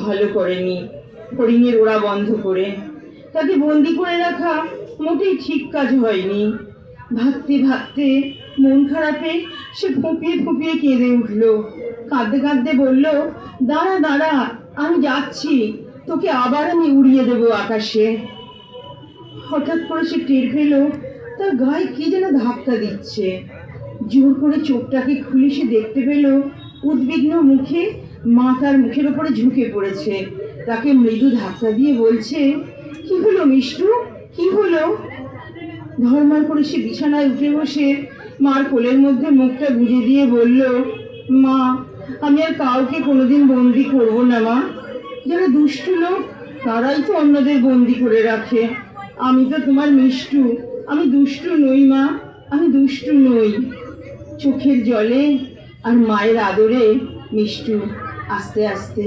ভালো করেনি হরিণের ওড়া বন্ধ করে। তাকে বন্দি করে রাখা মোটেই ঠিক কাজ হয়নি। ভাবতে ভাবতে মন খারাপে সে ফুঁপিয়ে ফুঁপিয়ে কেঁদে উঠল। কাঁদতে কাঁদতে বলল, দাঁড়া দাঁড়া, আমি যাচ্ছি, তোকে আবার আমি উড়িয়ে দেবো আকাশে। হঠাৎ করে সে টের পেল তার গায়ে কি যেন ধাক্কা দিচ্ছে। জোর করে চোখটাকে খুলে সে দেখতে পেল উদ্বিগ্ন মুখে মা তার মুখের ওপরে ঝুঁকে পড়েছে। তাকে মৃদু ধাক্কা দিয়ে বলছে, কি হলো মিষ্টু, কি হলো? ধর্মার করে সে বিছানায় উঠে বসে মার কোলের মধ্যে মুখটা গুঁজে দিয়ে বলল, মা, আমি আর কাউকে কোনোদিন বন্দি করবো না মা। যারা দুষ্টু লোক তারাই তো অন্যদের বন্দি করে রাখে। আমি তো তোমার মিষ্টু, আমি দুষ্টু নই মা, আমি দুষ্টু নই। চোখের জলে আর মায়ের আদরে মিষ্টু আস্তে আস্তে